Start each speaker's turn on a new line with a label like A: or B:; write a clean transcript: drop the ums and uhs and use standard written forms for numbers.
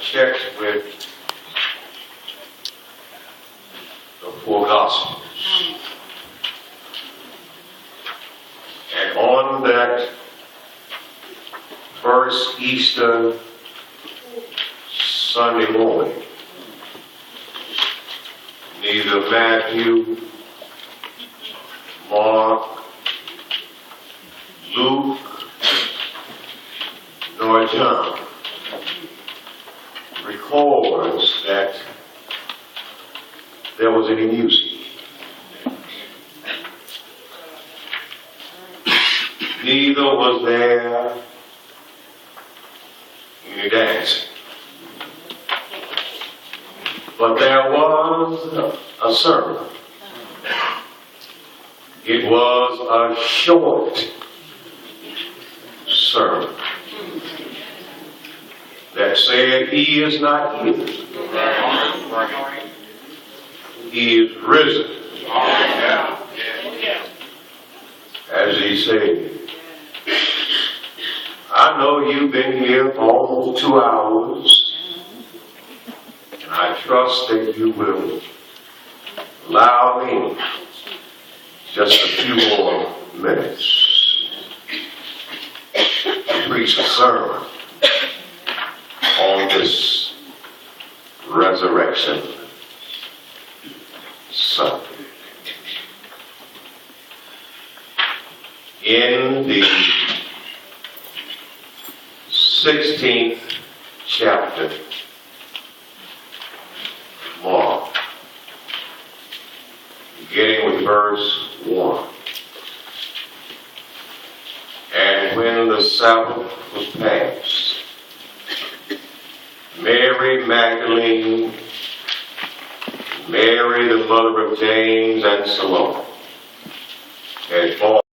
A: checked with the four Gospels. And on that first Easter Sunday morning, neither Matthew, Mark, Luke, nor John records that there was any music. Neither was there any dancing. But there was a sermon. It was a short sermon that said, He is not here. He is risen. As he said, I know you've been here for almost 2 hours, and I trust that you will allow me just a few more minutes to preach a sermon on this Resurrection Sunday. In the 16th chapter, Mark, beginning with verse 1. And when the Sabbath was past, Mary Magdalene, Mary the mother of James, and Salome had bought